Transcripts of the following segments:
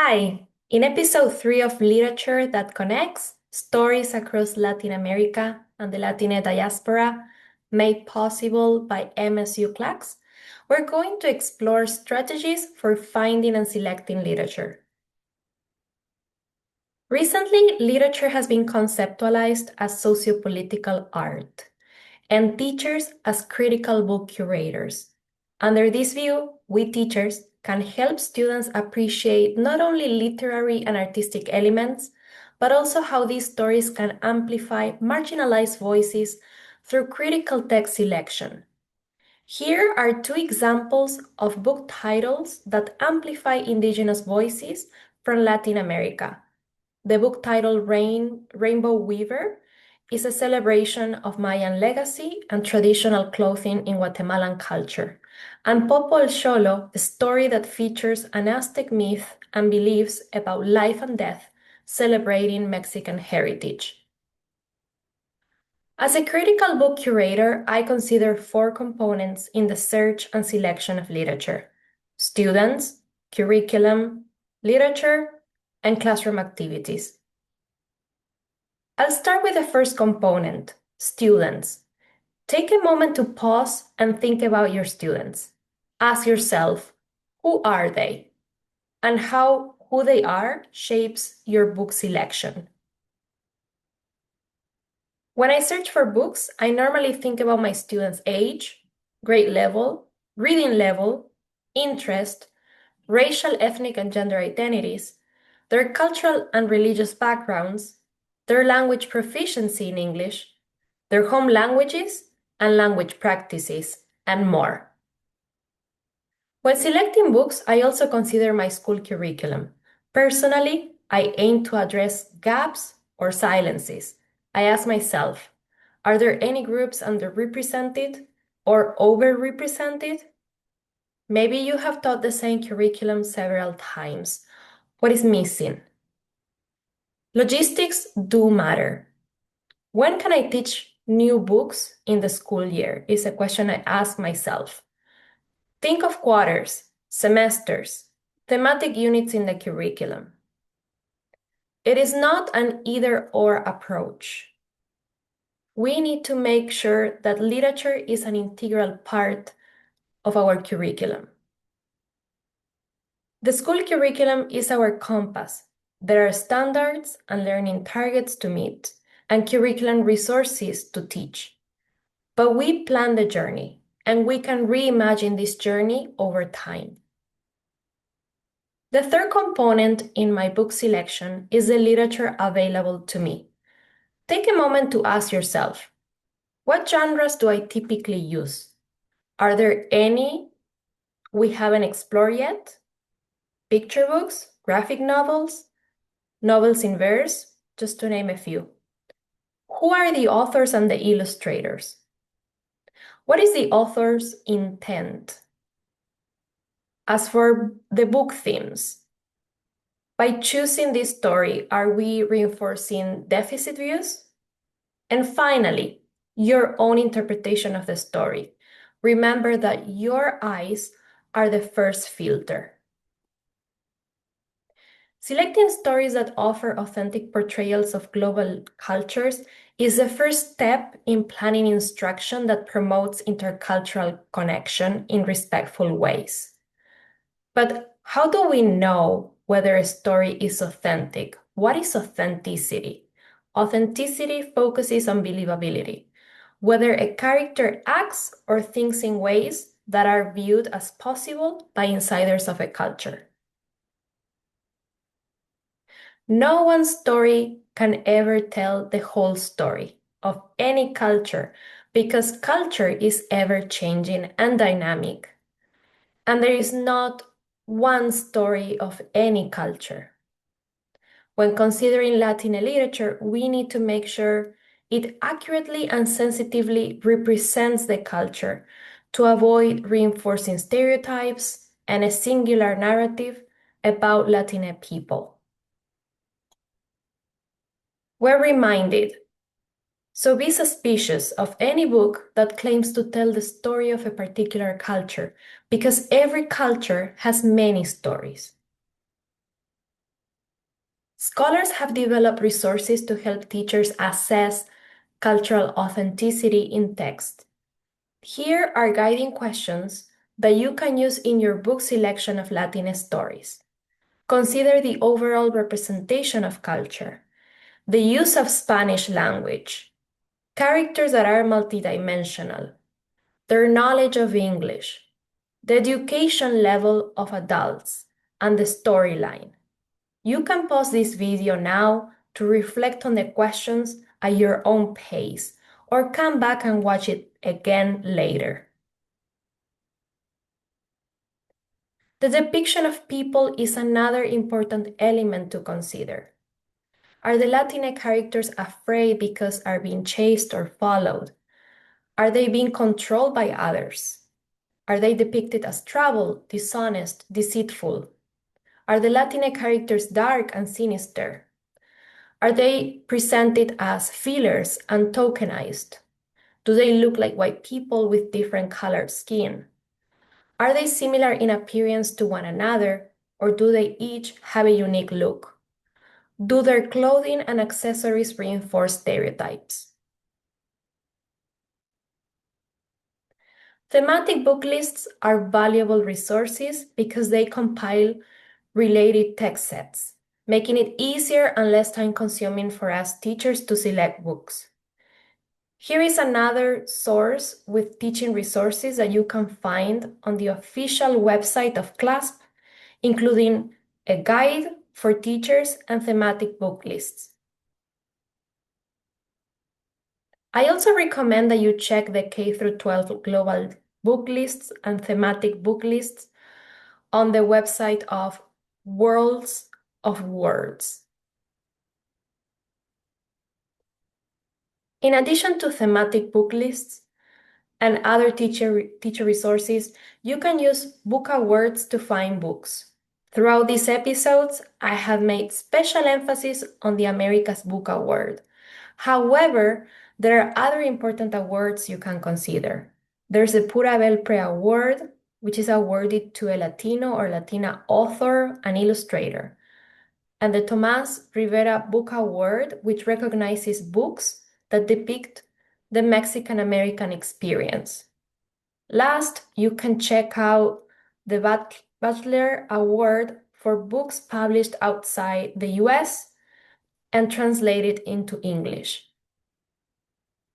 Hi, in episode 3 of Literature That Connects Stories Across Latin America and the Latina Diaspora, made possible by MSU Clacks, we're going to explore strategies for finding and selecting literature. Recently, literature has been conceptualized as sociopolitical art and teachers as critical book curators. Under this view, we teachers can help students appreciate not only literary and artistic elements, but also how these stories can amplify marginalized voices through critical text selection. Here are two examples of book titles that amplify indigenous voices from Latin America. The book title Rainbow Weaver is a celebration of Mayan legacy and traditional clothing in Guatemalan culture, and Popo el Xolo, a story that features an Aztec myth and beliefs about life and death, celebrating Mexican heritage. As a critical book curator, I consider four components in the search and selection of literature: students, curriculum, literature, and classroom activities. I'll start with the first component, students. Take a moment to pause and think about your students. Ask yourself, who are they? And how who they are shapes your book selection. When I search for books, I normally think about my students' age, grade level, reading level, interest, racial, ethnic, and gender identities, their cultural and religious backgrounds, their language proficiency in English, their home languages and language practices, and more. When selecting books, I also consider my school curriculum. Personally, I aim to address gaps or silences. I ask myself, are there any groups underrepresented or overrepresented? Maybe you have taught the same curriculum several times. What is missing? Logistics do matter. When can I teach new books in the school year is a question I ask myself. Think of quarters, semesters, thematic units in the curriculum. It is not an either-or approach. We need to make sure that literature is an integral part of our curriculum. The school curriculum is our compass. There are standards and learning targets to meet, and curriculum resources to teach. But we plan the journey, and we can reimagine this journey over time. The third component in my book selection is the literature available to me. Take a moment to ask yourself, what genres do I typically use? Are there any we haven't explored yet? Picture books, graphic novels, novels in verse, just to name a few. Who are the authors and the illustrators? What is the author's intent? As for the book themes, by choosing this story, are we reinforcing deficit views? And finally, your own interpretation of the story. Remember that your eyes are the first filter. Selecting stories that offer authentic portrayals of global cultures is the first step in planning instruction that promotes intercultural connection in respectful ways. But how do we know whether a story is authentic? What is authenticity? Authenticity focuses on believability, whether a character acts or thinks in ways that are viewed as possible by insiders of a culture. No one story can ever tell the whole story of any culture because culture is ever-changing and dynamic. And there is not one story of any culture. When considering Latina literature, we need to make sure it accurately and sensitively represents the culture to avoid reinforcing stereotypes and a singular narrative about Latina people. We're reminded, so be suspicious of any book that claims to tell the story of a particular culture, because every culture has many stories. Scholars have developed resources to help teachers assess cultural authenticity in text. Here are guiding questions that you can use in your book selection of Latin stories. Consider the overall representation of culture, the use of Spanish language, characters that are multidimensional, their knowledge of English, the education level of adults, and the storyline. You can pause this video now to reflect on the questions at your own pace, or come back and watch it again later. The depiction of people is another important element to consider. Are the Latina characters afraid because are being chased or followed? Are they being controlled by others? Are they depicted as troubled, dishonest, deceitful? Are the Latina characters dark and sinister? Are they presented as fillers and tokenized? Do they look like white people with different colored skin? Are they similar in appearance to one another, or do they each have a unique look? Do their clothing and accessories reinforce stereotypes? Thematic book lists are valuable resources because they compile related text sets, making it easier and less time-consuming for us teachers to select books. Here is another source with teaching resources that you can find on the official website of CLASP, including a guide for teachers and thematic book lists. I also recommend that you check the K-12 global book lists and thematic book lists on the website of Worlds of Words. In addition to thematic book lists and other teacher resources, you can use book awards to find books. Throughout these episodes, I have made special emphasis on the America's Book Award. However, there are other important awards you can consider. There's the Pura Belpre Award, which is awarded to a Latino or Latina author and illustrator, and the Tomás Rivera Book Award, which recognizes books that depict the Mexican-American experience. Last, you can check out the Butler Award for books published outside the US and translated into English.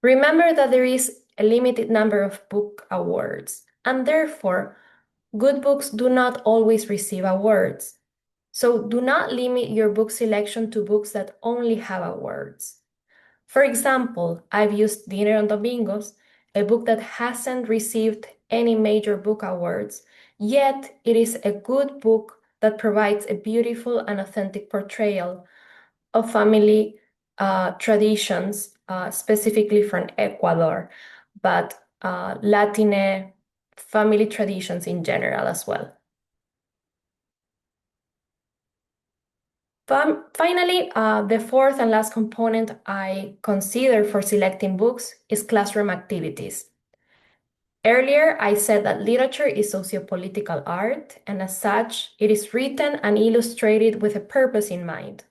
Remember that there is a limited number of book awards, and therefore, good books do not always receive awards. So do not limit your book selection to books that only have awards. For example, I've used Dinner on Domingos, a book that hasn't received any major book awards, yet it is a good book that provides a beautiful and authentic portrayal of family traditions, specifically from Ecuador, but Latin family traditions in general as well. Finally, the fourth and last component I consider for selecting books is classroom activities. Earlier, I said that literature is sociopolitical art, and as such, it is written and illustrated with a purpose in mind,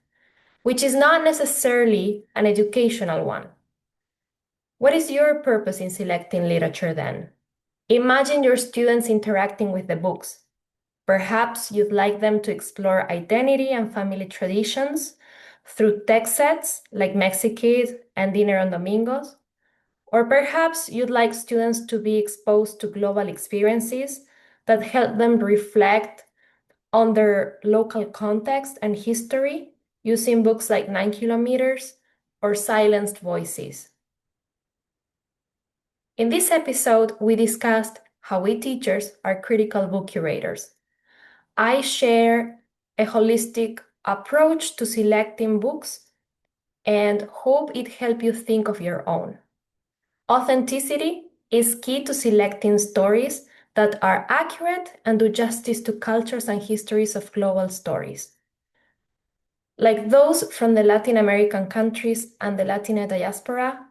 which is not necessarily an educational one. What is your purpose in selecting literature then? Imagine your students interacting with the books. Perhaps you'd like them to explore identity and family traditions through text sets like Mexikid and Dinner on Domingos. Or perhaps you'd like students to be exposed to global experiences that help them reflect on their local context and history using books like 9 Kilometers or Silenced Voices. In this episode, we discussed how we teachers are critical book curators. I share a holistic approach to selecting books and hope it helps you think of your own. Authenticity is key to selecting stories that are accurate and do justice to cultures and histories of global stories, like those from the Latin American countries and the Latina diaspora.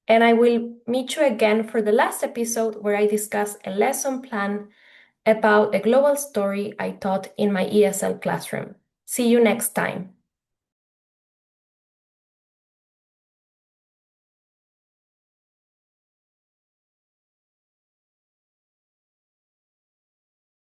And I will meet you again for the last episode where I discuss a lesson plan about a global story I taught in my ESL classroom. See you next time.